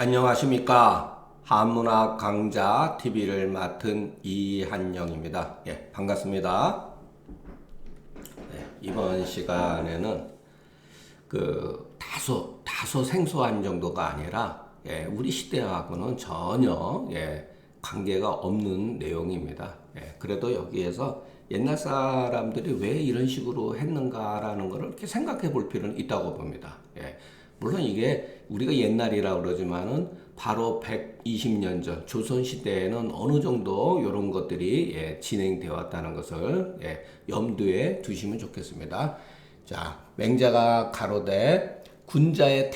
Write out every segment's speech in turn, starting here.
안녕하십니까. 한문학 강좌 TV를 맡은 이한영입니다. 예, 반갑습니다. 이번 시간에는 다소 생소한 정도가 아니라 우리 시대하고는 전혀 관계가 없는 내용입니다. 그래도 여기에서 옛날 사람들이 왜 이런 식으로 했는가라는 것을 이렇게 생각해 볼 필요는 있다고 봅니다. 물론 이게 우리가 옛날이라고 그러지만은 바로 120년 전 조선시대에는 어느 정도 이런 것들이 진행되어 왔다는 것을 염두에 두시면 좋겠습니다. 자, 맹자가 가로되 군자의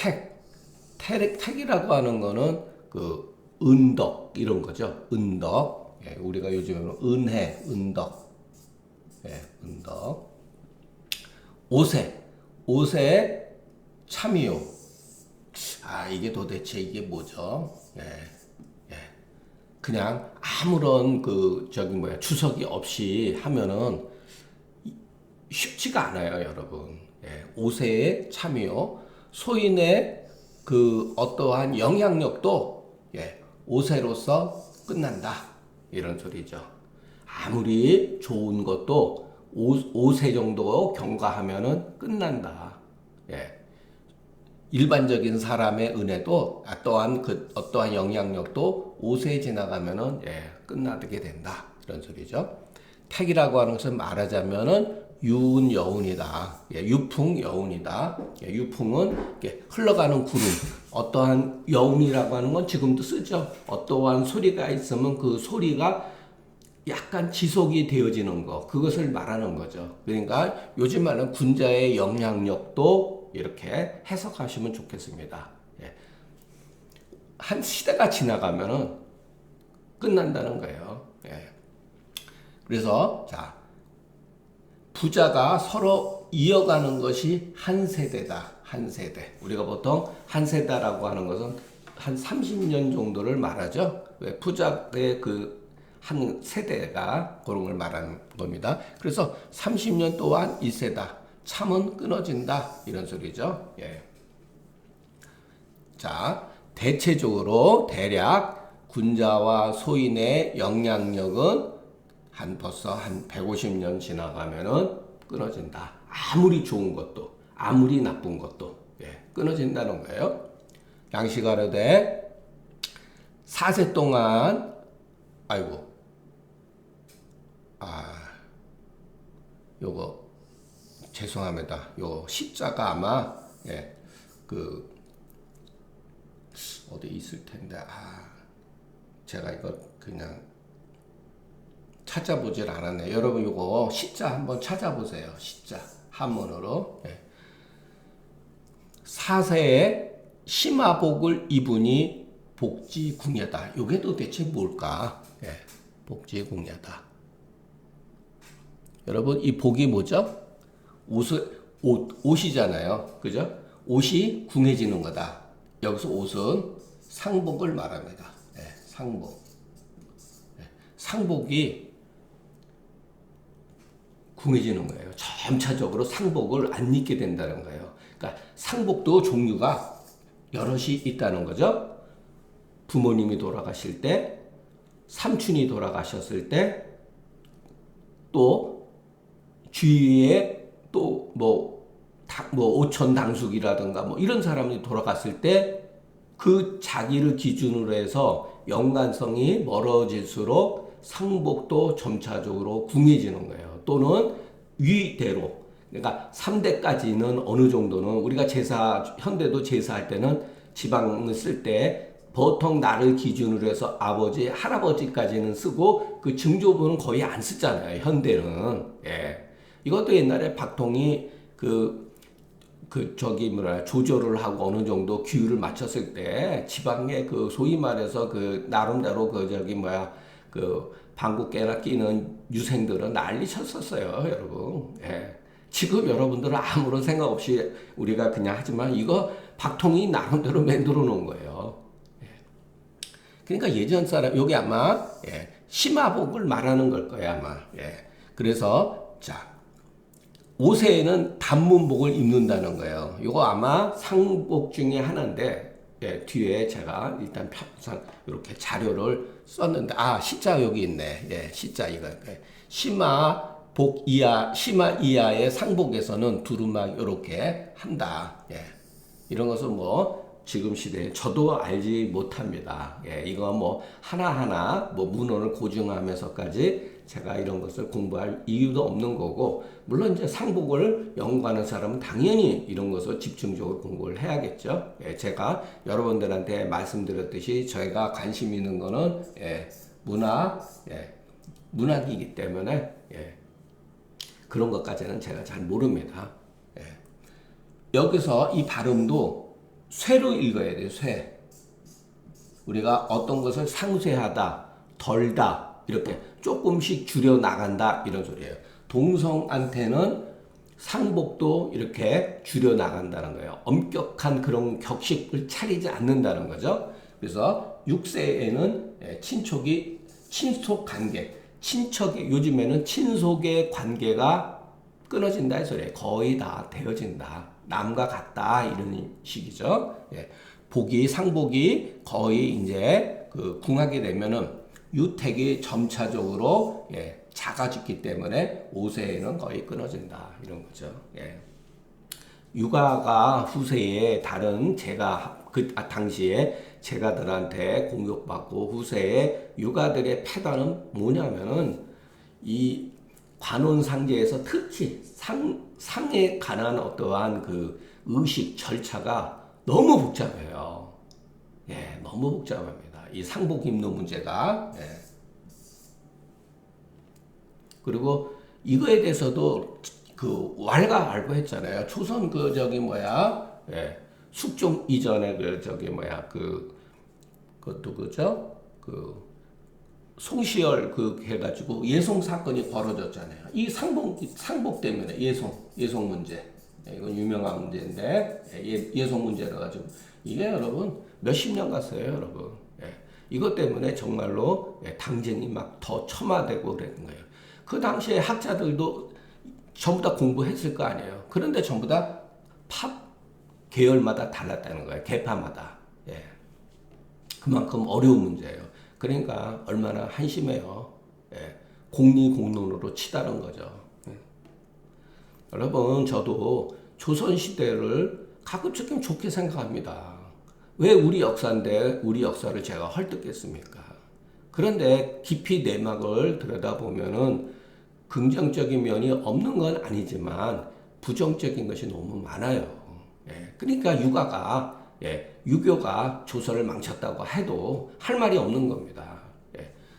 택이라고 하는 거는 그 은덕 이런 거죠. 은덕. 우리가 요즘에는 은혜, 은덕. 은덕. 옷에 참이요. 이게 도대체 이게 뭐죠? 그냥 아무런 추석이 없이 하면은 쉽지가 않아요, 여러분. 옷에 참이요. 소인의 어떠한 영향력도 옷에로서 끝난다. 이런 소리죠. 아무리 좋은 것도 옷에 정도 경과하면은 끝난다. 일반적인 사람의 은혜도 또한 어떠한 영향력도 옷에 지나가면은 끝나게 된다. 이런 소리죠. 택이라고 하는 것은 말하자면은 유운여운이다. 유풍여운이다. 유풍은 흘러가는 구름. 어떠한 여운이라고 하는 건 지금도 쓰죠. 어떠한 소리가 있으면 그 소리가 약간 지속이 되어지는 거. 그것을 말하는 거죠. 그러니까 요즘 말하는 군자의 영향력도 이렇게 해석하시면 좋겠습니다. 한 시대가 지나가면은 끝난다는 거예요. 그래서 자, 부자가 서로 이어가는 것이 한 세대다. 한 세대. 우리가 보통 한 세대라고 하는 것은 한 30년 정도를 말하죠. 부자의 한 세대가 그런 걸 말하는 겁니다. 그래서 30년 동안 1세다. 참은 끊어진다. 이런 소리죠. 자, 대체적으로 대략 군자와 소인의 영향력은 벌써 한 150년 지나가면은 끊어진다. 아무리 좋은 것도, 아무리 나쁜 것도 끊어진다는 거예요. 양시가로되 4세 동안 요거 죄송합니다. 요 시자가 아마 어디 있을 텐데 제가 이거 그냥 찾아보질 않았네. 여러분 요거 시자 한번 찾아보세요. 시자 한문으로. 4세에 심화복을 입으니 복지궁예다. 요게 도대체 뭘까? 복지궁예다. 여러분 이 복이 뭐죠? 옷이잖아요. 그죠? 옷이 궁해지는 거다. 여기서 옷은 상복을 말합니다. 상복. 상복이 궁해지는 거예요. 점차적으로 상복을 안 입게 된다는 거예요. 그러니까 상복도 종류가 여럿이 있다는 거죠. 부모님이 돌아가실 때, 삼촌이 돌아가셨을 때, 또 주위에 또 오천 당숙이라든가 이런 사람이 돌아갔을 때 그 자기를 기준으로 해서 연관성이 멀어질수록 상복도 점차적으로 궁해지는 거예요. 또는 위대로. 그러니까 3대까지는 어느 정도는 우리가 현대도 제사할 때는 지방을 쓸 때 보통 나를 기준으로 해서 아버지, 할아버지까지는 쓰고 그 증조부는 거의 안 쓰잖아요. 현대는. 이것도 옛날에 박통이 조절을 하고 어느 정도 규율을 맞췄을 때 지방의 소위 말해서 나름대로 방귀깨나 끼는 유생들은 난리 쳤었어요, 여러분. 지금 여러분들은 아무런 생각 없이 우리가 그냥 하지만 이거 박통이 나름대로 만들어 놓은 거예요. 그러니까 예전 사람, 여기 아마 심화복을 말하는 걸 거예요, 아마. 그래서 자, 옷에는 단문복을 입는다는 거예요. 이거 아마 상복 중에 하나인데 예, 뒤에 제가 일단 평상 이렇게 자료를 썼는데, 시자 여기 있네. 예, 시자 이거. 예. 심화 이하의 상복에서는 두루마기 이렇게 한다. 예. 이런 것은 뭐 지금 시대에 저도 알지 못합니다. 예, 이거 뭐 하나하나 뭐 문헌을 고증하면서까지 제가 이런 것을 공부할 이유도 없는 거고, 물론 이제 상복을 연구하는 사람은 당연히 이런 것을 집중적으로 공부를 해야겠죠. 예, 제가 여러분들한테 말씀드렸듯이 저희가 관심 있는 거는 문학이기 때문에 그런 것까지는 제가 잘 모릅니다. 여기서 이 발음도 쇠로 읽어야 돼요. 쇠. 우리가 어떤 것을 상쇄하다, 덜다 이렇게 조금씩 줄여 나간다 이런 소리예요. 동성한테는 상복도 이렇게 줄여 나간다는 거예요. 엄격한 그런 격식을 차리지 않는다는 거죠. 그래서 6세에는 친속 관계, 친척의 요즘에는 친속의 관계가 끊어진다 이 소리예요. 거의 다 되어진다. 남과 같다 이런 식이죠. 상복이 거의 이제 그 궁하게 되면은 유택이 점차적으로 작아지기 때문에 5세에는 거의 끊어진다 이런 거죠. 육아가 후세에 다른 당시에 제가들한테 공격받고 후세에 육아들의 패단은 뭐냐면은 이 관혼상제에서 특히 상에 관한 어떠한 그 의식 절차가 너무 복잡해요. 너무 복잡합니다. 이 상복 입는 문제가. 그리고 이거에 대해서도 그 왈가왈부했잖아요. 조선 숙종 이전에 그것도 그죠? 송시열 해가지고 예송 사건이 벌어졌잖아요. 이 상복 때문에 예송 문제. 이건 유명한 문제인데 예송 문제라 가지고 이게 여러분 몇십 년 갔어요, 여러분. 이것 때문에 정말로 당쟁이 막 더 첨화되고 그랬는 거예요. 그 당시에 학자들도 전부 다 공부했을 거 아니에요. 그런데 전부 다 계열마다 달랐다는 거예요. 계파마다. 그만큼 어려운 문제예요. 그러니까 얼마나 한심해요. 공리공론으로 치다른 거죠. 여러분, 저도 조선시대를 가급적 좋게 생각합니다. 왜 우리 역사인데 우리 역사를 제가 헐뜯겠습니까? 그런데 깊이 내막을 들여다보면은 긍정적인 면이 없는 건 아니지만 부정적인 것이 너무 많아요. 그러니까 유교가 조선을 망쳤다고 해도 할 말이 없는 겁니다.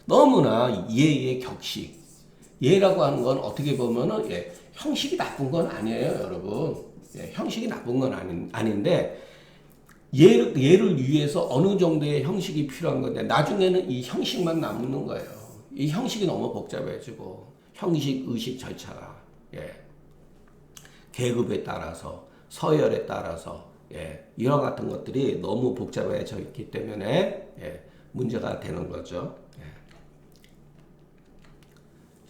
너무나 예의 격식. 예라고 하는 건 어떻게 보면은 형식이 나쁜 건 아니에요, 여러분. 형식이 나쁜 건 아닌데 예를 위해서 어느 정도의 형식이 필요한 건데 나중에는 이 형식만 남는 거예요. 이 형식이 너무 복잡해지고 형식, 의식 절차가 계급에 따라서 서열에 따라서 이와 같은 것들이 너무 복잡해져 있기 때문에 문제가 되는 거죠.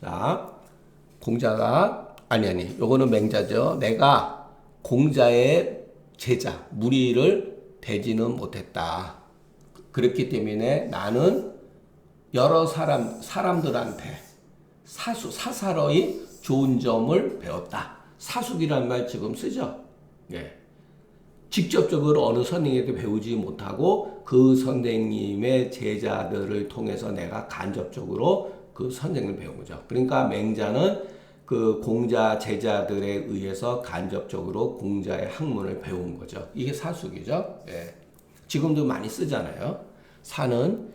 자, 공자가 요거는 맹자죠. 내가 공자의 제자 무리를 되지는 못했다. 그렇기 때문에 나는 여러 사람들한테 사사로이 좋은 점을 배웠다. 사숙이라는 말 지금 쓰죠. 직접적으로 어느 선생님에게 배우지 못하고 그 선생님의 제자들을 통해서 내가 간접적으로 그 선생님을 배운 거죠. 그러니까 맹자는 그 공자 제자들에 의해서 간접적으로 공자의 학문을 배운 거죠. 이게 사숙이죠. 지금도 많이 쓰잖아요. 사는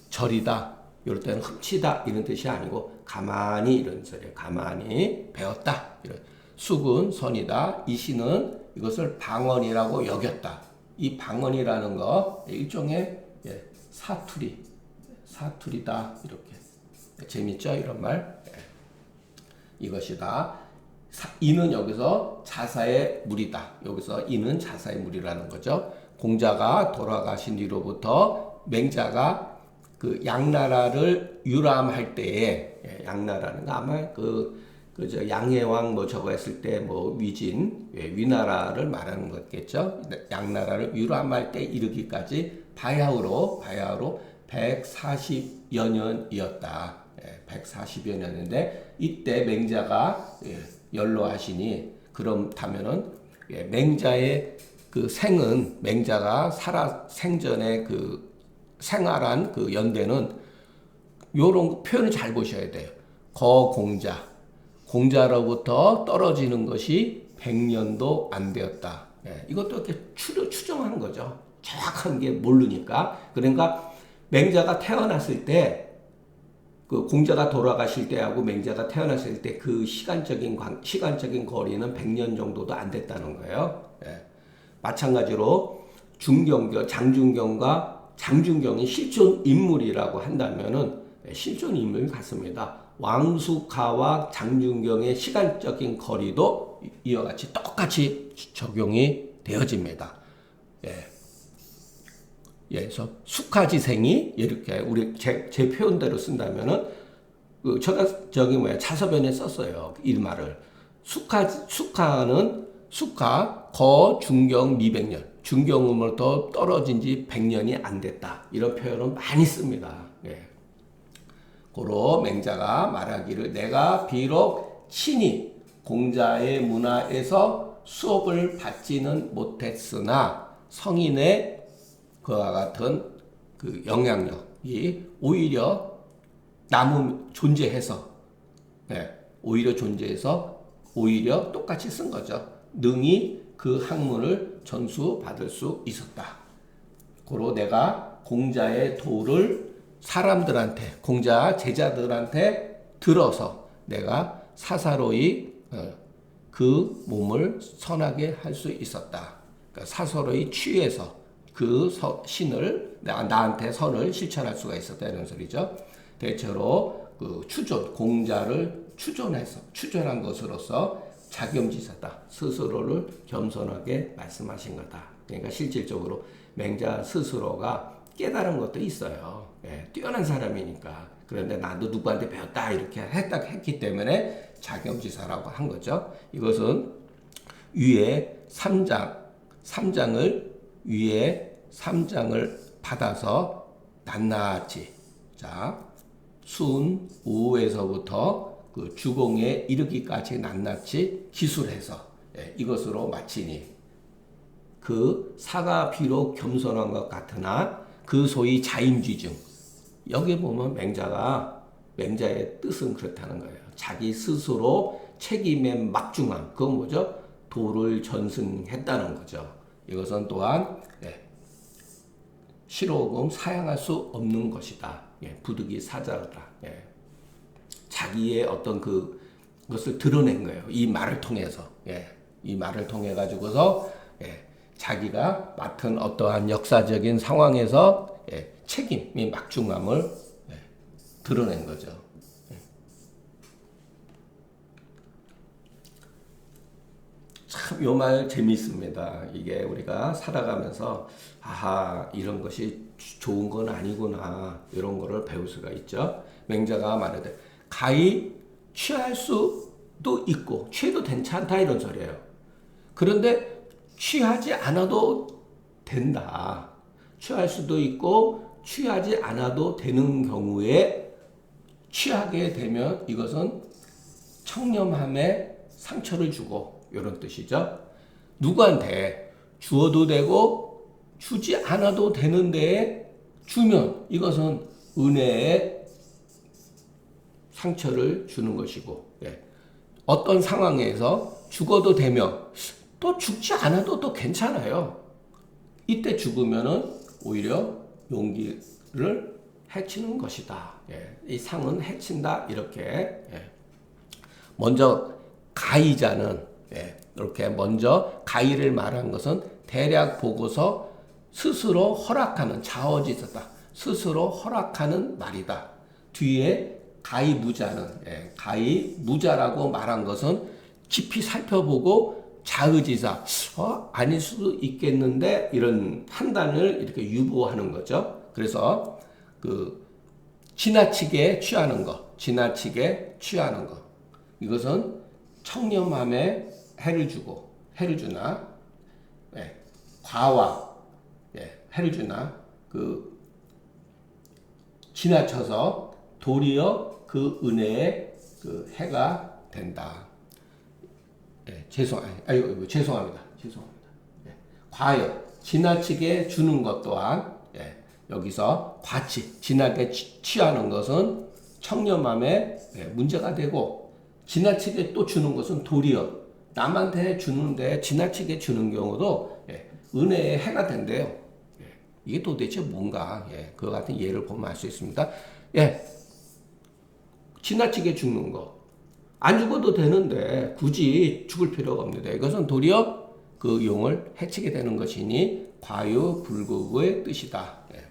절이다. 이럴 때는 훔치다 이런 뜻이 아니고 가만히 이런 소리예요. 가만히 배웠다. 이런. 숙은 선이다. 이시는 이것을 방언이라고 여겼다. 이 방언이라는 거 일종의 사투리다. 이렇게. 재밌죠? 이런 말. 이것이다. 이는 여기서 자사의 물이다. 여기서 이는 자사의 물이라는 거죠. 공자가 돌아가신 뒤로부터 맹자가 그 양나라를 유람할 때에 양나라는 아마 그 그저 양해왕 뭐 저거 했을 때 뭐 위진, 위나라를 말하는 거겠죠. 양나라를 위로함할 때 이르기까지 바야흐로 140여 년이었다. 140여 년인데 이때 맹자가 연로하시니 그렇다면은 맹자의 그 생은 맹자가 생전에 그 생활한 그 연대는 요런 표현을 잘 보셔야 돼요. 거공자. 공자로부터 떨어지는 것이 100년도 안 되었다. 이것도 이렇게 추정하는 거죠. 정확한 게 모르니까. 그러니까 맹자가 태어났을 때, 그 공자가 돌아가실 때하고 맹자가 태어났을 때 그 시간적인 거리는 100년 정도도 안 됐다는 거예요. 마찬가지로 장준경과 장준경이 실존 인물이라고 한다면은 실존 인물 같습니다. 왕숙하와 장준경의 시간적인 거리도 이와 같이 똑같이 적용이 되어집니다. 그래서 숙하지생이 이렇게 우리 제 표현대로 쓴다면은 제가 자서변에 썼어요. 이 말을 숙하는 거중경 미백년 중경으로부터 떨어진 지 100년이 안 됐다. 이런 표현은 많이 씁니다. 고로 맹자가 말하기를 내가 비록 친히 공자의 문화에서 수업을 받지는 못했으나 성인의 그와 같은 그 영향력이 오히려 존재해서 오히려 똑같이 쓴 거죠. 능히 그 학문을 전수받을 수 있었다. 고로 내가 공자의 도를 사람들한테, 공자 제자들한테 들어서 내가 사사로이 그 몸을 선하게 할 수 있었다. 그러니까 사사로이 취해서 그 신을 나한테 선을 실천할 수가 있었다 이런 소리죠. 대체로 그 공자를 추존한 것으로서 자겸지사다. 스스로를 겸손하게 말씀하신 거다. 그러니까 실질적으로 맹자 스스로가 깨달은 것도 있어요. 뛰어난 사람이니까. 그런데 나도 누구한테 배웠다 이렇게 했기 때문에 자겸지사라고 한 거죠. 이것은 위에 3장을 받아서 낱낱이 순, 우에서부터 그 주공에 이르기까지 낱낱이 기술해서 이것으로 마치니 그 사가 비록 겸손한 것 같으나 그 소위 자임쥐증 여기 보면 맹자의 뜻은 그렇다는 거예요. 자기 스스로 책임의 막중함 그건 뭐죠? 도를 전승했다는 거죠. 이것은 또한 실오금 사양할 수 없는 것이다. 부득이 사자다. 자기의 어떤 그것을 드러낸 거예요. 이 말을 통해서. 이 말을 통해 가지고서 자기가 맡은 어떠한 역사적인 상황에서 책임의 막중함을 드러낸 거죠. 참 요 말 재미있습니다. 이게 우리가 살아가면서 이런 것이 좋은 건 아니구나 이런 거를 배울 수가 있죠. 맹자가 말하되 가히 취할 수도 있고 취해도 괜찮다 이런 소리예요. 그런데 취하지 않아도 된다. 취할 수도 있고 취하지 않아도 되는 경우에 취하게 되면 이것은 청렴함에 상처를 주고 이런 뜻이죠. 누구한테 주어도 되고 주지 않아도 되는데 주면 이것은 은혜에 상처를 주는 것이고 어떤 상황에서 죽어도 되며 또 죽지 않아도 또 괜찮아요. 이때 죽으면은 오히려 용기를 해치는 것이다. 이 상은 해친다. 이렇게 먼저 가이자는 이렇게 먼저 가이를 말한 것은 대략 보고서 스스로 허락하는 자어지서다. 스스로 허락하는 말이다. 뒤에 가이무자는 가이무자라고 말한 것은 깊이 살펴보고 자의지사 아닐 수도 있겠는데 이런 판단을 이렇게 유보하는 거죠. 그래서 지나치게 취하는 거 이것은 청렴함에 해를 주나, 예, 과와, 예, 해를 주나, 지나쳐서 도리어 그 은혜에 해가 된다. 예, 죄송합니다. 예, 과여, 지나치게 주는 것 또한, 예, 여기서 지나게 취하는 것은 청렴함에, 예, 문제가 되고, 지나치게 또 주는 것은 도리어 남한테 주는데 지나치게 주는 경우도, 예, 은혜의 해가 된대요. 예, 이게 도대체 뭔가, 예, 그와 같은 예를 보면 알 수 있습니다. 예, 지나치게 죽는 거. 안 죽어도 되는데 굳이 죽을 필요가 없는데 이것은 도리어 그 용을 해치게 되는 것이니 과유불급의 뜻이다. 예.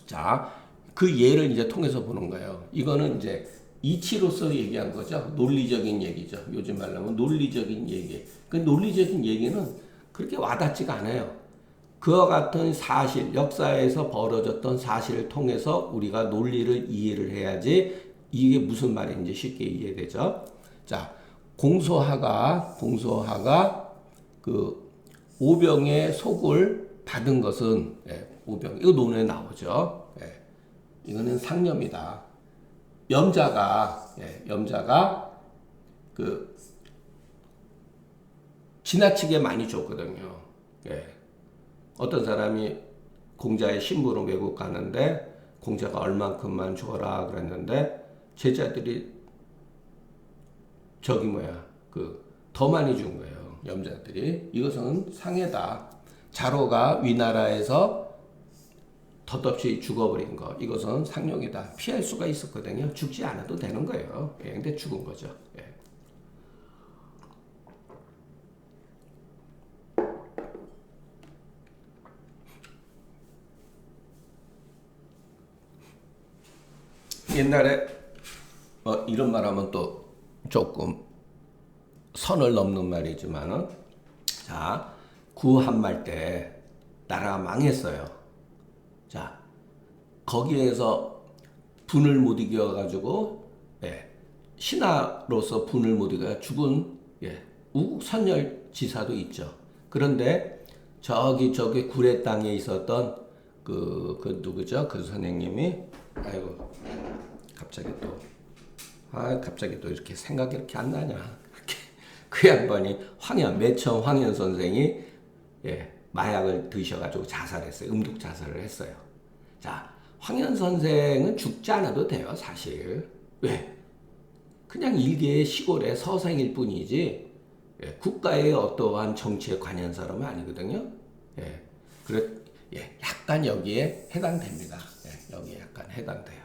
자, 그 예를 이제 통해서 보는 거예요. 이거는 이제 이치로서 얘기한 거죠. 논리적인 얘기죠. 요즘 말로 하면 논리적인 얘기. 그 논리적인 얘기는 그렇게 와닿지가 않아요. 그와 같은 사실, 역사에서 벌어졌던 사실을 통해서 우리가 논리를 이해를 해야지 이게 무슨 말인지 쉽게 이해되죠. 자, 공소하가 그 오병의 속을 받은 것은, 예, 오병 이거 논에 나오죠. 예, 이거는 상념이다. 염자가 그 지나치게 많이 줬거든요. 예, 어떤 사람이 공자의 신부로 외국 가는데 공자가 얼만큼만 줘라 그랬는데 제자들이 더 많이 준 거예요. 염자들이. 이것은 상해다. 자로가 위나라에서 덧없이 죽어버린 거. 이것은 상용이다. 피할 수가 있었거든요. 죽지 않아도 되는 거예요. 예, 근데 죽은 거죠. 예. 옛날에 이런 말 하면 또 조금 선을 넘는 말이지만은, 자, 구한말 때 나라가 망했어요. 자, 거기에서 분을 못 이겨가지고, 예, 신하로서 분을 못 이겨 죽은, 예, 우국선열 지사도 있죠. 그런데 저기 구례 땅에 있었던 그 누구죠? 그 선생님이, 아이고, 갑자기 또 이렇게 생각이 이렇게 안 나냐. 그 양반이 매천 황현 선생이, 예, 마약을 드셔가지고 자살했어요. 음독 자살을 했어요. 자, 황현 선생은 죽지 않아도 돼요, 사실. 왜? 그냥 일개의 시골의 서생일 뿐이지, 예, 국가의 어떠한 정치에 관여한 사람은 아니거든요. 예, 약간 여기에 해당됩니다. 예, 여기에 약간 해당돼요.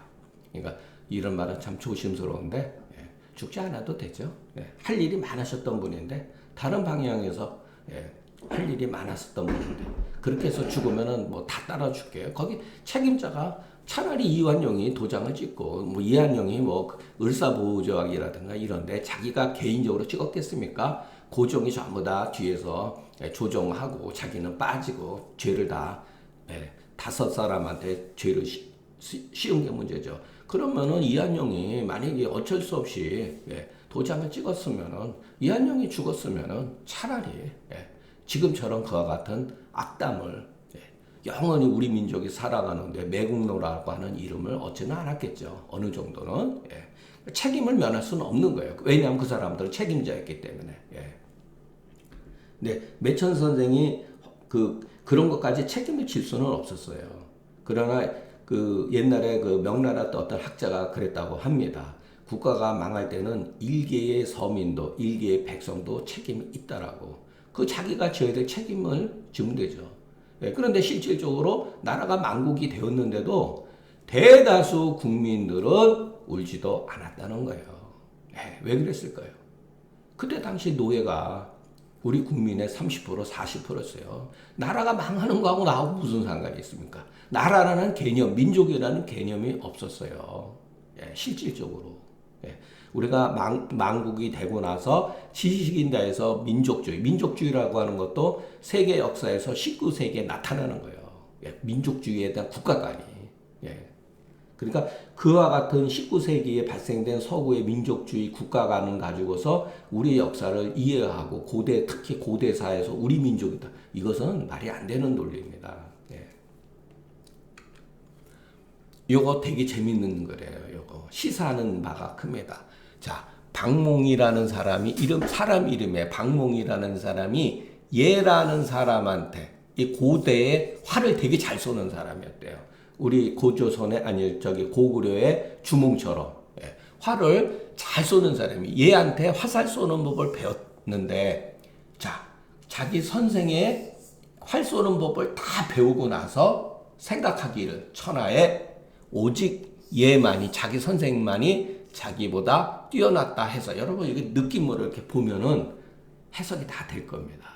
그러니까 이런 말은 참 조심스러운데, 예, 죽지 않아도 되죠. 예, 할 일이 많으셨던 분인데 다른 방향에서, 예, 할 일이 많았었던 분인데 그렇게 해서 죽으면은 뭐 다 따라 줄게요. 거기 책임자가 차라리 이완용이 도장을 찍고 뭐 이완용이 뭐 을사보조학이라든가 이런데 자기가 개인적으로 찍었겠습니까? 고종이 전부 다 뒤에서, 예, 조정하고 자기는 빠지고 죄를 다, 예, 5사람한테 죄를 씌운 게 문제죠. 그러면은 이한용이 만약에 어쩔 수 없이, 예, 도장을 찍었으면은 이한용이 죽었으면은 차라리, 예, 지금처럼 그와 같은 악담을, 예, 영원히 우리 민족이 살아가는데 매국노라고 하는 이름을 얻지는 않았겠죠. 어느 정도는, 예, 책임을 면할 수는 없는 거예요. 왜냐하면 그 사람들은 책임자였기 때문에. 예. 근데 매천 선생이 그런 것까지 책임을 질 수는 없었어요. 그러나 그 옛날에 그 명나라 어떤 학자가 그랬다고 합니다. 국가가 망할 때는 일개의 서민도, 일개의 백성도 책임이 있다라고. 그 자기가 져야 될 책임을 지면 되죠. 예, 그런데 실질적으로 나라가 망국이 되었는데도 대다수 국민들은 울지도 않았다는 거예요. 예, 왜 그랬을까요? 그때 당시 노예가 우리 국민의 30%, 40%였어요. 나라가 망하는 거하고 나하고 무슨 상관이 있습니까? 나라라는 개념, 민족이라는 개념이 없었어요. 예, 실질적으로. 예, 우리가 망국이 되고 나서 지식인다에서 민족주의라고 하는 것도 세계 역사에서 19세기에 나타나는 거예요. 예, 민족주의에 대한 국가관이. 예. 그러니까 그와 같은 19세기에 발생된 서구의 민족주의 국가관을 가지고서 우리 역사를 이해하고 특히 고대사에서 우리 민족이다. 이것은 말이 안 되는 논리입니다. 예. 요거 되게 재밌는 거래요. 요거 시사하는 바가 큽니다. 자, 박몽이라는 사람이 사람 이름에 박몽이라는 사람이 예라는 사람한테 이 고대에 활을 되게 잘 쏘는 사람이었대요. 우리 고구려의 주몽처럼 활을 잘 쏘는 사람이 얘한테 화살 쏘는 법을 배웠는데, 자, 자기 선생의 활 쏘는 법을 다 배우고 나서 생각하기를 천하에 오직 얘만이, 자기 선생만이 자기보다 뛰어났다 해서, 여러분 이게 느낌으로 이렇게 보면은 해석이 다 될 겁니다.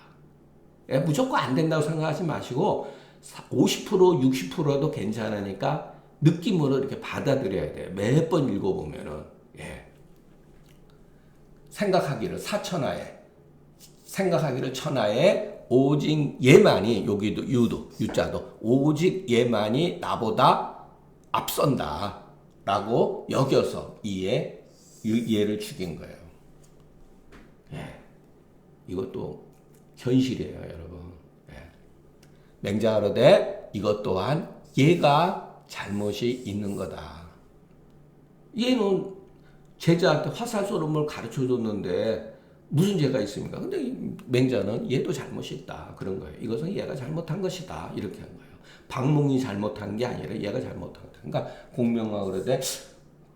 무조건 안 된다고 생각하지 마시고 50% 60%도 괜찮으니까 느낌으로 이렇게 받아들여야 돼요. 몇 번 읽어보면은. 생각하기를 천하에 오직 얘만이, 여기도 유자도 오직 얘만이 나보다 앞선다 라고 여겨서 얘를 죽인 거예요. 이것도 현실이에요, 여러분. 맹자하르되 이것 또한 얘가 잘못이 있는 거다. 얘는 제자한테 화살 쏘는 걸 가르쳐 줬는데 무슨 죄가 있습니까? 근데 맹자는 얘도 잘못이 있다. 그런 거예요. 이것은 얘가 잘못한 것이다. 이렇게 한 거예요. 박몽이 잘못한 게 아니라 얘가 잘못한 거다. 그러니까 공명하 그러되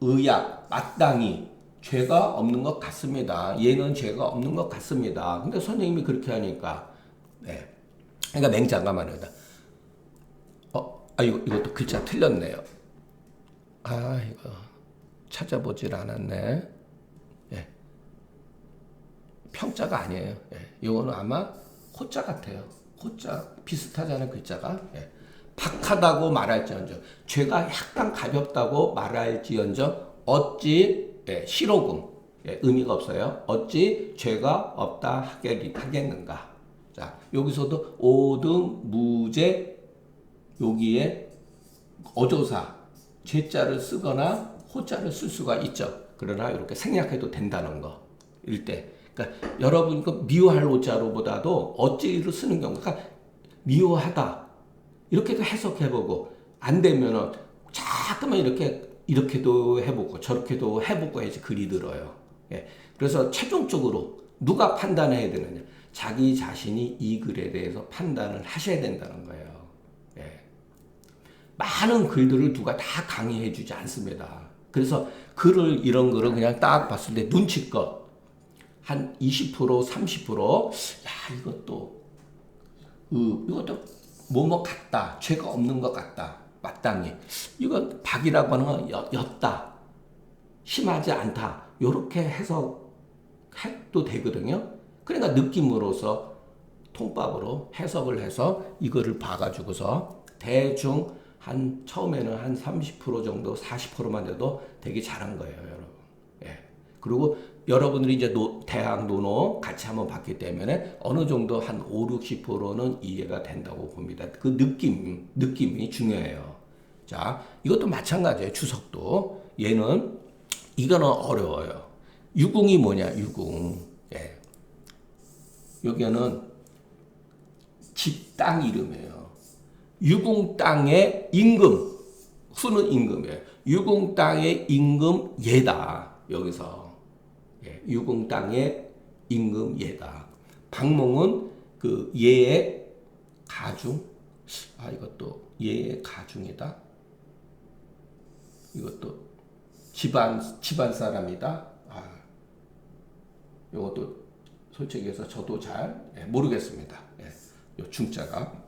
의약, 마땅히 죄가 없는 것 같습니다. 얘는 죄가 없는 것 같습니다. 근데 선생님이 그렇게 하니까, 그러니까 맹자가 말하다. 이것도 글자 틀렸네요. 이거 찾아보질 않았네. 평자가 아니에요. 이거는 아마 호자 같아요. 호자 비슷하잖아요, 글자가. 박하다고 말할지언정, 죄가 약간 가볍다고 말할지언정, 어찌 실오금, 의미가 없어요. 어찌 죄가 없다 하겠는가. 자, 여기서도 오등 무죄, 여기에 어조사 죄자를 쓰거나 호자를 쓸 수가 있죠. 그러나 이렇게 생략해도 된다는 거. 일 때. 그러니까 여러분 미워할 오자로보다도 어찌를 쓰는 경우, 그러니까 미워하다 이렇게도 해석해보고 안 되면은 자꾸만 이렇게도 해보고 저렇게도 해보고 해야지 글이 들어요. 그래서 최종적으로 누가 판단해야 되느냐? 자기 자신이 이 글에 대해서 판단을 하셔야 된다는 거예요. 많은 글들을 누가 다 강의해 주지 않습니다. 그래서 이런 글을 그냥 딱 봤을 때 눈치껏 한 20%, 30%, 이것도 뭐뭐 같다, 죄가 없는 것 같다, 마땅히. 이건 박이라고 하는 건 였다, 심하지 않다, 요렇게 해석해도 되거든요. 그러니까 느낌으로서 통밥으로 해석을 해서 이거를 봐가지고서 대충 처음에는 한 30% 정도, 40%만 돼도 되게 잘한 거예요, 여러분. 그리고 여러분들이 이제 대학 논어 같이 한번 봤기 때문에 어느 정도 한 5, 60%는 이해가 된다고 봅니다. 그 느낌이 중요해요. 자, 이것도 마찬가지예요. 추석도. 이거는 어려워요. 유궁이 뭐냐, 유궁. 여기는 집 땅 이름이에요. 유궁 땅의 임금, 수는 임금이에요. 유궁 땅의 임금 얘다. 여기서 유궁 땅의 임금 얘다. 박몽은 그 얘의 가중. 이것도 얘의 가중이다. 이것도 집안 사람이다. 이것도 솔직히 해서 저도 잘 모르겠습니다. 요 중자가.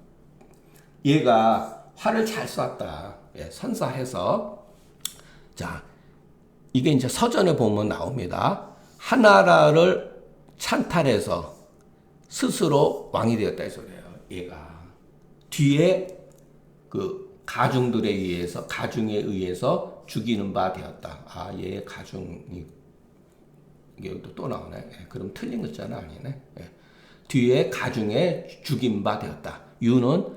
얘가 활을 잘 쐈다. 선사해서. 자, 이게 이제 서전에 보면 나옵니다. 하나라를 찬탈해서 스스로 왕이 되었다 이 소리예요. 얘가 뒤에 그 가중에 의해서 죽이는 바 되었다. 얘의 가중이 이게 또 나오네. 그럼 틀린 글자는 아니네. 뒤에 가중에 죽인 바 되었다. 유는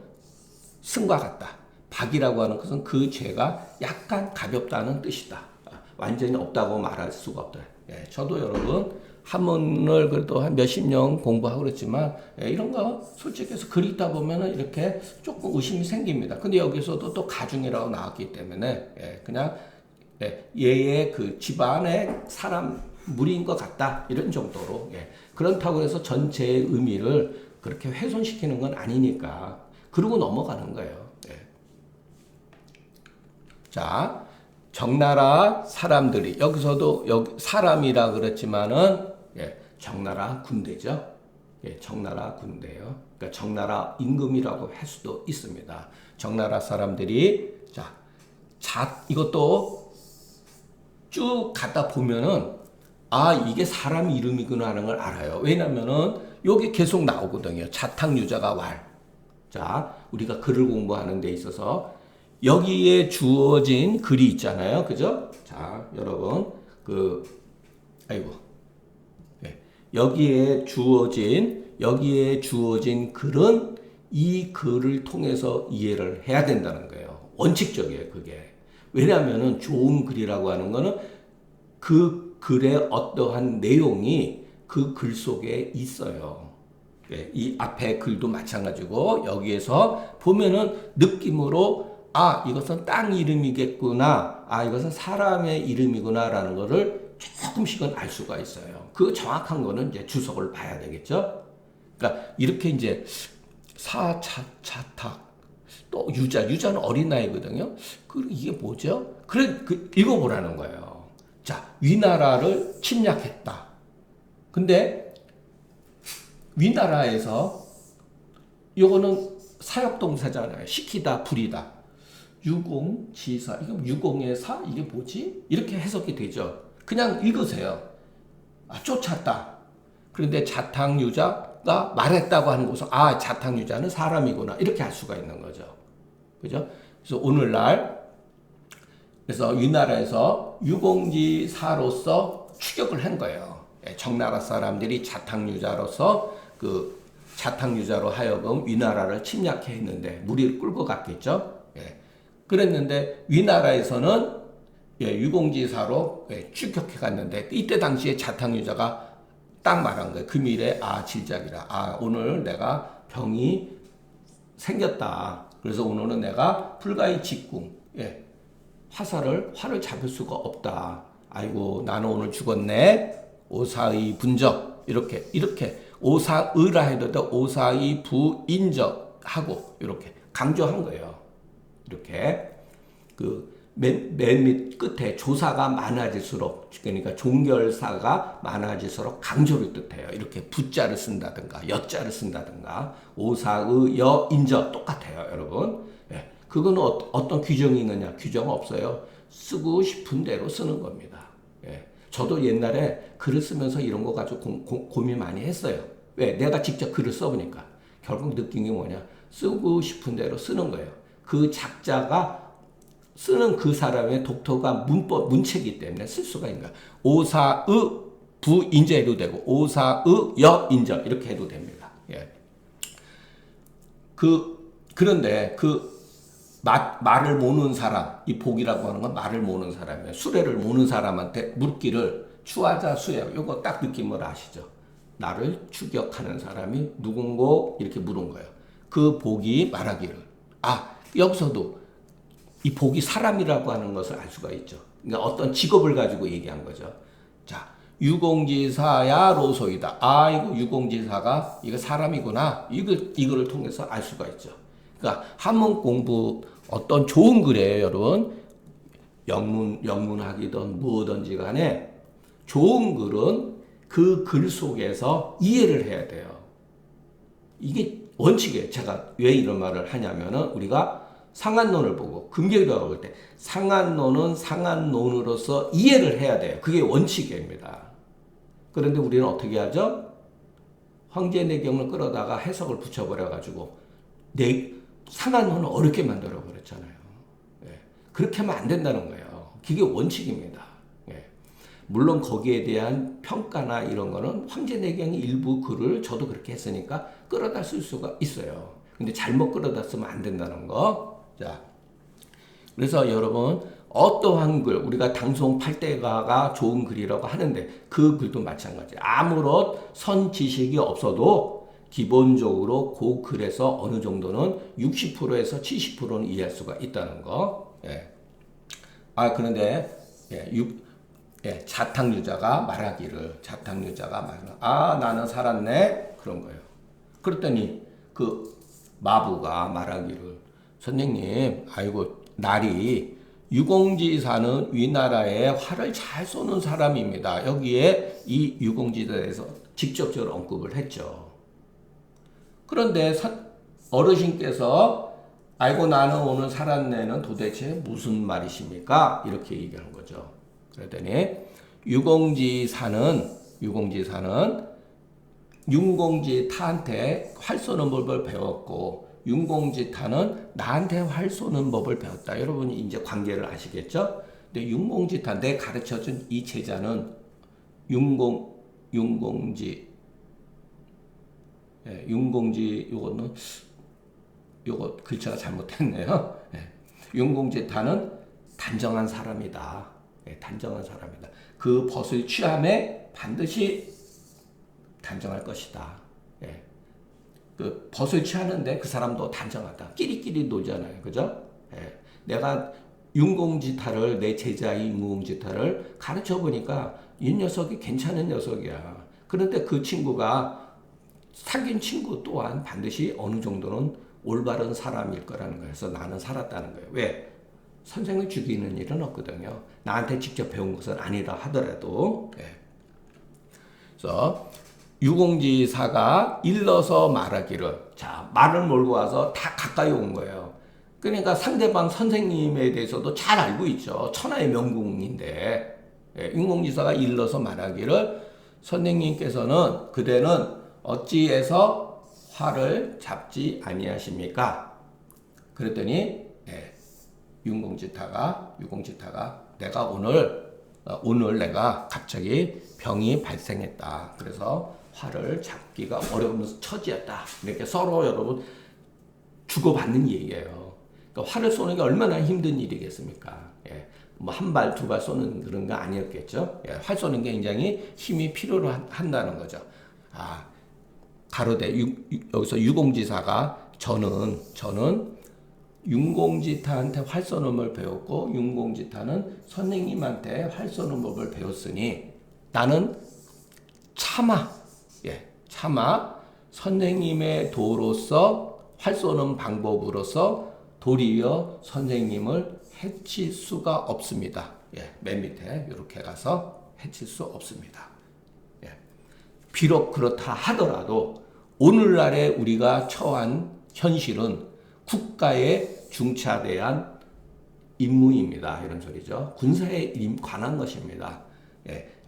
승과 같다. 박이라고 하는 것은 그 죄가 약간 가볍다는 뜻이다. 완전히 없다고 말할 수가 없다. 예, 저도 여러분 한문을 그래도 한 몇십 년 공부하고 그랬지만 이런 거 솔직히 해서 글 읽다 보면은 이렇게 조금 의심이 생깁니다. 근데 여기서도 또 가중이라고 나왔기 때문에 그냥 얘의 그 집안의 사람 무리인 것 같다 이런 정도로 그렇다고 해서 전체의 의미를 그렇게 훼손시키는 건 아니니까 그러고 넘어가는 거예요. 자, 적나라 사람들이 여기서도 여기 사람이라 그랬지만은 적나라 군대죠. 적나라 군대요. 그러니까 적나라 임금이라고 할 수도 있습니다. 적나라 사람들이 이것도 쭉 가다 보면은 이게 사람 이름이구나 하는 걸 알아요. 왜냐면은 여기 계속 나오거든요. 자탕유자가 왈. 자, 우리가 글을 공부하는 데 있어서 여기에 주어진 글이 있잖아요. 그죠? 자, 여러분, 여기에 주어진 글은 이 글을 통해서 이해를 해야 된다는 거예요. 원칙적이에요, 그게. 왜냐하면은 좋은 글이라고 하는 거는 그 글의 어떠한 내용이 그 글 속에 있어요. 이 앞에 글도 마찬가지고 여기에서 보면은 느낌으로 이것은 땅 이름이겠구나. 이것은 사람의 이름이구나라는 것을 조금씩은 알 수가 있어요. 그 정확한 거는 이제 주석을 봐야 되겠죠. 그러니까 이렇게 이제 자탁 또 유자는 어린아이거든요. 이게 뭐죠? 그래, 읽어보라는 거예요. 자, 위나라를 침략했다. 근데 위나라에서 요거는 사역동사잖아요. 시키다, 부리다. 유공지사. 이거 유공의 사? 이게 뭐지? 이렇게 해석이 되죠. 그냥 읽으세요. 쫓았다. 그런데 자탕유자가 말했다고 하는 곳은 자탕유자는 사람이구나. 이렇게 할 수가 있는 거죠. 그죠? 그래서 오늘날 그래서 위나라에서 유공지사로서 추격을 한 거예요. 적나라 사람들이 자탕유자로서 자탕유자로 하여금 위나라를 침략해 했는데 무리를 끌고 갔겠죠. 그랬는데 위나라에서는 유공지사로 추격해 갔는데 이때 당시에 자탕유자가 딱 말한 거예요. 금일에 질작이라. 오늘 내가 병이 생겼다. 그래서 오늘은 내가 불가의 직궁. 화를 잡을 수가 없다. 아이고 나는 오늘 죽었네. 오사의 분적. 이렇게 오사의라 해도 돼. 오사의 부인적하고 이렇게 강조한 거예요. 이렇게 맨 밑 끝에 조사가 많아질수록 그러니까 종결사가 많아질수록 강조를 뜻해요. 이렇게 부자를 쓴다든가 여자를 쓴다든가 오사의 여인적 똑같아요, 여러분. 그거는 어떤 규정이 있느냐? 규정 없어요. 쓰고 싶은 대로 쓰는 겁니다. 저도 옛날에 글을 쓰면서 이런 거 가지고 고민 많이 했어요. 왜? 내가 직접 글을 써보니까 결국 느낀 게 뭐냐? 쓰고 싶은 대로 쓰는 거예요. 그 작자가 쓰는 그 사람의 독토가 문체이기 때문에 쓸 수가 있는 거야. 오사의 부인저 해도 되고 오사의 여인저 이렇게 해도 됩니다. 그런데 말을 모르는 사람, 이 복이라고 하는 건 말을 모르는 사람이에요. 수레를 모르는 사람한테 묻기를 추하자 수야. 요거 딱 느낌을 아시죠? 나를 추격하는 사람이 누군고 이렇게 물은 거예요. 그 복이 말하기를 여기서도 이 복이 사람이라고 하는 것을 알 수가 있죠. 그러니까 어떤 직업을 가지고 얘기한 거죠. 자, 유공지사야 로소이다. 이거 유공지사가 이거 사람이구나. 이거를 통해서 알 수가 있죠. 그러니까 한문 공부 어떤 좋은 글이에요, 여러분. 영문학이든 뭐든지 간에 좋은 글은 그 글 속에서 이해를 해야 돼요. 이게 원칙이에요. 제가 왜 이런 말을 하냐면은 우리가 상한론을 보고 금계라고 볼 때 상한론은 상한론으로서 이해를 해야 돼요. 그게 원칙입니다. 그런데 우리는 어떻게 하죠? 황제내경을 끌어다가 해석을 붙여버려가지고 상한론을 어렵게 만들어버렸잖아요. 그렇게 하면 안 된다는 거예요. 그게 원칙입니다. 물론 거기에 대한 평가나 이런 거는 황제내경이 일부 글을 저도 그렇게 했으니까 끌어다 쓸 수가 있어요. 근데 잘못 끌어다 쓰면 안 된다는 거. 자, 그래서 여러분 어떠한 글 우리가 당송 팔대가가 좋은 글이라고 하는데 그 글도 마찬가지. 아무런 선 지식이 없어도 기본적으로 그 글에서 어느 정도는 60%에서 70%는 이해할 수가 있다는 거. 예. 그런데 자탕유자가 말하기를 나는 살았네 그런 거예요. 그랬더니 그 마부가 말하기를 선생님 아이고 날이 유공지사는 위나라에 활을 잘 쏘는 사람입니다. 여기에 이 유공지사에 대해서 직접적으로 언급을 했죠. 그런데 어르신께서 아이고 나는 오늘 살았네는 도대체 무슨 말이십니까? 이렇게 얘기하는 거죠. 그랬더니 유공지사는 윤공지타한테 활 쏘는 법을 배웠고 윤공지타는 나한테 활 쏘는 법을 배웠다. 여러분이 이제 관계를 아시겠죠? 근데 윤공지타 내 가르쳐준 이 제자는 윤공지 요거 글자가 잘못됐네요. 윤공지타는 단정한 사람이다. 단정한 사람이다. 그 벗을 취함에 반드시 단정할 것이다. 그 벗을 취하는데 그 사람도 단정하다. 끼리끼리 노잖아요. 그죠? 내가 윤공지타를 내 제자인 윤공지타를 가르쳐 보니까 이 녀석이 괜찮은 녀석이야. 그런데 그 친구가 사귄 친구 또한 반드시 어느 정도는 올바른 사람일 거라는 거예요. 그래서 나는 살았다는 거예요. 왜? 선생을 죽이는 일은 없거든요. 나한테 직접 배운 것은 아니라 하더라도. 그래서 유공지사가 일러서 말하기를 말을 몰고 와서 다 가까이 온 거예요. 그러니까 상대방 선생님에 대해서도 잘 알고 있죠. 천하의 명궁인데 윤공지사가 일러서 말하기를 선생님께서는 그대는 어찌해서 활을 잡지 아니하십니까? 그랬더니 유공지타가 내가 오늘 내가 갑자기 병이 발생했다. 그래서 활을 잡기가 어려운 처지였다. 이렇게 서로 여러분 주고받는 얘기예요. 그러니까 활을 쏘는 게 얼마나 힘든 일이겠습니까? 뭐 한 발, 두 발 쏘는 그런 거 아니었겠죠? 활 쏘는 게 굉장히 힘이 필요로 한다는 거죠. 가로대 여기서 유공지사가 저는 윤공지타한테 활 쏘는 법을 배웠고 윤공지타는 선생님한테 활 쏘는 법을 배웠으니 나는 차마 선생님의 도로서 활 쏘는 방법으로서 도리어 선생님을 해칠 수가 없습니다. 맨 밑에 이렇게 가서 해칠 수 없습니다. 비록 그렇다 하더라도 오늘날에 우리가 처한 현실은 국가에 중차대한 임무입니다. 이런 소리죠. 군사에 관한 것입니다.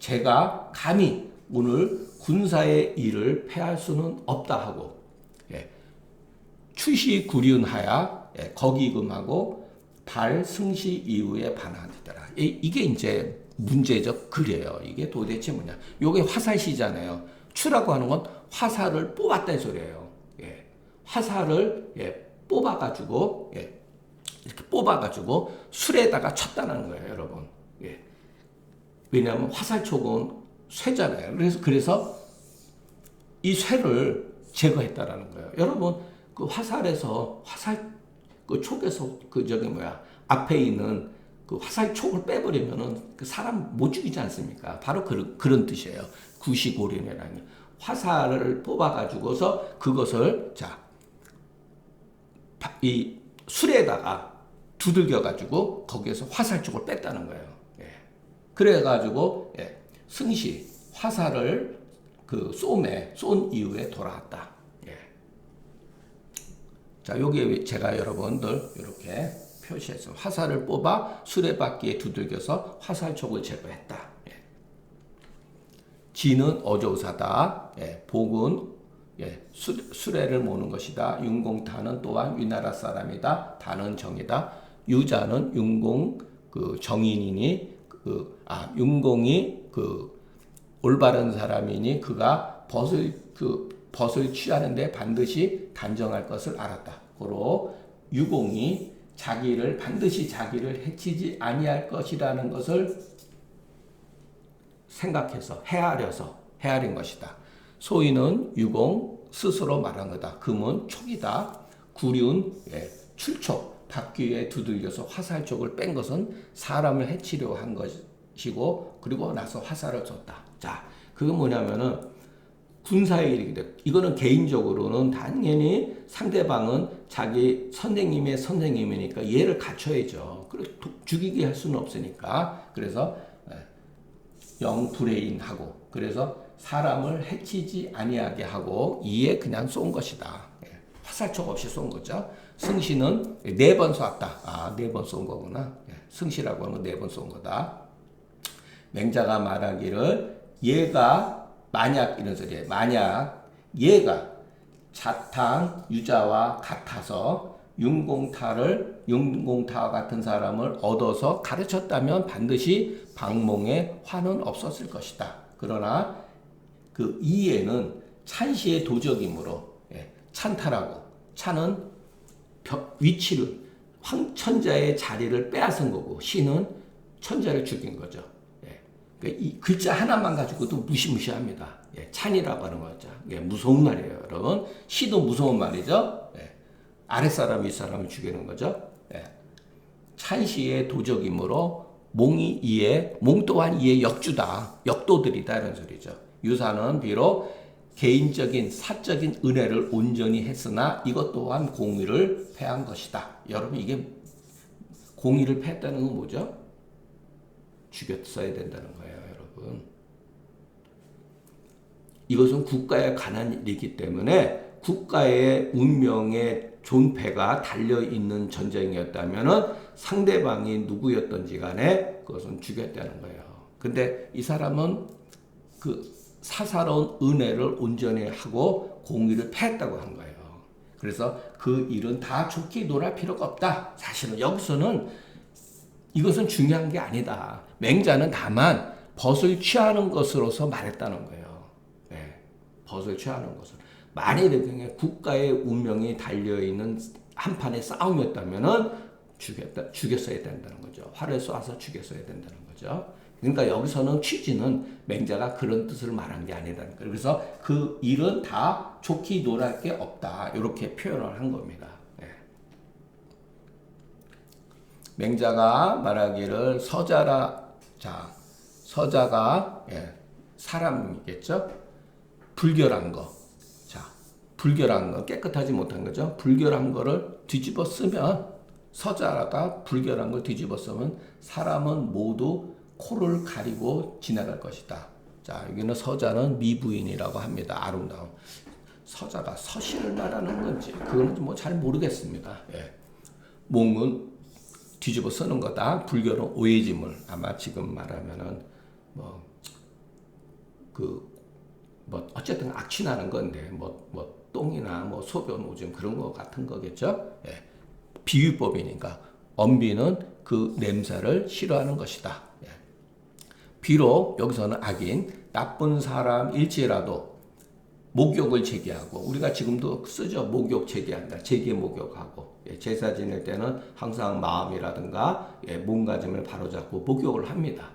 제가 감히 오늘 군사의 일을 패할 수는 없다 하고 추시구륜하야 거기금하고 발승시 이후에 반환이더라. 이게 이제 문제적 글이에요. 이게 도대체 뭐냐? 요게 화살시잖아요. 추라고 하는 건 화살을 뽑았다는 소리예요. 화살을 뽑아가지고 이렇게 뽑아가지고 술에다가 쳤다는 거예요, 여러분. 왜냐하면 화살촉은 쇠잖아요. 그래서 이 쇠를 제거했다라는 거예요. 여러분 그 화살에서 그 촉에서 앞에 있는 그 화살촉을 빼버리면은 그 사람 못 죽이지 않습니까? 바로 그런 뜻이에요. 구시고륜이라는 게. 화살을 뽑아가지고서 그것을 이 술에다가 두들겨가지고 거기에서 화살촉을 뺐다는 거예요. 그래가지고 승시 화살을 그 쏜 이후에 돌아왔다. 여기에 제가 여러분들 이렇게 표시했어요. 화살을 뽑아 수레바퀴에 두들겨서 화살촉을 제거했다. 지는 어조사다. 복은 수레를 모는 것이다. 윤공타는 또한 위나라 사람이다. 다는 정이다. 유자는 윤공 그 정인이니 윤공이 그 올바른 사람이니 그가 벗을 취하는데 반드시 단정할 것을 알았다. 고로 유공이 반드시 자기를 해치지 아니할 것이라는 것을 생각해서 헤아린 것이다. 소인은 유공 스스로 말한 거다. 금은 촉이다. 구륜 출촉 바퀴에 두들겨서 화살촉을 뺀 것은 사람을 해치려고 한 것이고 그리고 나서 화살을 줬다. 자, 그건 뭐냐면은 군사의 일이기 때문에 이거는 개인적으로는 당연히 상대방은 자기 선생님의 선생님이니까 예를 갖춰야죠. 그리고 죽이게 할 수는 없으니까. 그래서 영불해인하고 그래서 사람을 해치지 아니하게 하고 이에 그냥 쏜 것이다. 화살촉 없이 쏜 거죠. 승시는 4번 쐈다. 4번 쏜 거구나. 승시라고 하면 4번 쏜 거다. 맹자가 말하기를 얘가 만약 이런 소리예요. 만약 얘가 자탕 유자와 같아서 윤공타와 같은 사람을 얻어서 가르쳤다면 반드시 방몽에 화는 없었을 것이다. 그러나 그 이에는 찬시의 도적이므로 찬탈하고 찬은 위치를 천자의 자리를 빼앗은 거고 시는 천자를 죽인 거죠. 그러니까 이 글자 하나만 가지고도 무시무시합니다. 찬이라고 하는 거죠. 무서운 말이에요, 여러분. 시도 무서운 말이죠. 아랫사람 윗사람을 죽이는 거죠. 찬시의 도적이므로 몽 또한 이의 역주다. 역도들이다 이런 소리죠. 유사는 비록 개인적인 사적인 은혜를 온전히 했으나 이것 또한 공의를 패한 것이다. 여러분 이게 공의를 패했다는 건 뭐죠? 죽였어야 된다는 거예요, 여러분. 이것은 국가에 관한 일이기 때문에 국가의 운명의 존폐가 달려있는 전쟁이었다면 상대방이 누구였던지 간에 그것은 죽였다는 거예요. 근데 이 사람은 그 사사로운 은혜를 온전히 하고 공의를 패했다고 한 거예요. 그래서 그 일은 다 좋게 놀할 필요가 없다. 사실은 여기서는 이것은 중요한 게 아니다. 맹자는 다만 벗을 취하는 것으로서 말했다는 거예요. 벗을 취하는 것을. 만일에 국가의 운명이 달려있는 한판의 싸움이었다면 죽였어야 된다는 거죠. 활을 쏴서 죽였어야 된다는 거죠. 그러니까 여기서는 취지는 맹자가 그런 뜻을 말한 게 아니라는 거예요. 그래서 그 일은 다 좋게 놀할 게 없다. 이렇게 표현을 한 겁니다. 맹자가 말하기를 서자가 사람이겠죠? 불결한 거. 불결한 거, 깨끗하지 못한 거죠. 불결한 거를 뒤집어 쓰면 서자가 불결한 걸 뒤집어 쓰면 사람은 모두 코를 가리고 지나갈 것이다. 자, 여기는 서자는 미부인이라고 합니다. 아름다움. 서자가 서시를 말하는 건지 그거는 뭐 잘 모르겠습니다. 몽은 뒤집어 쓰는 거다. 불결은 오해짐을 아마 지금 말하면은 어쨌든 악취나는 건데 똥이나 소변 오줌 그런 거 같은 거겠죠. 비유법이니까 엄비는 그 냄새를 싫어하는 것이다. 비록 여기서는 악인 나쁜 사람일지라도 목욕을 제기하고 우리가 지금도 쓰죠. 목욕 제기한다. 제기 목욕하고 제사 지낼 때는 항상 마음이라든가 몸가짐을 바로잡고 목욕을 합니다.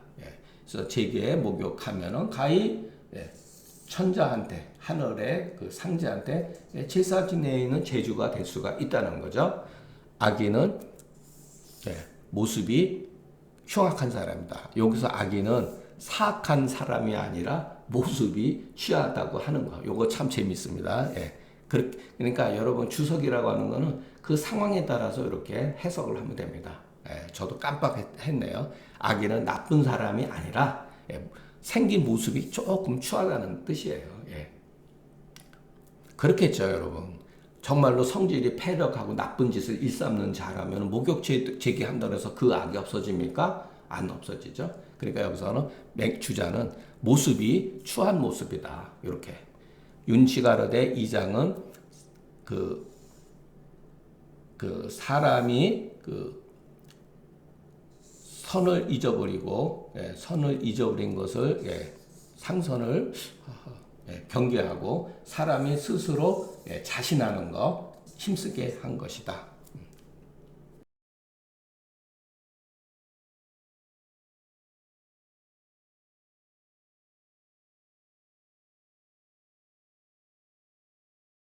그래서 제기에 목욕하면은 가히 천자한테 하늘의 그 상제한테 제사 지내는 제주가 될 수가 있다는 거죠. 악인은 모습이 흉악한 사람이다. 여기서 악인은 사악한 사람이 아니라 모습이 취하다고 하는 거. 요거 참 재밌습니다. 그러니까 여러분 주석이라고 하는 거는 그 상황에 따라서 이렇게 해석을 하면 됩니다. 저도 깜빡했네요. 악인은 나쁜 사람이 아니라 생긴 모습이 조금 추하다는 뜻이에요. 그렇겠죠, 여러분. 정말로 성질이 패력하고 나쁜 짓을 일삼는 자라면 목욕 제기한다고 해서 그 악이 없어집니까? 안 없어지죠. 그러니까 여기서는 주자는 모습이 추한 모습이다. 이렇게. 윤치가르대 2장은 그 사람이 선을 잊어버린 것을 상선을 경계하고 사람이 스스로 자신하는 거 힘쓰게 한 것이다.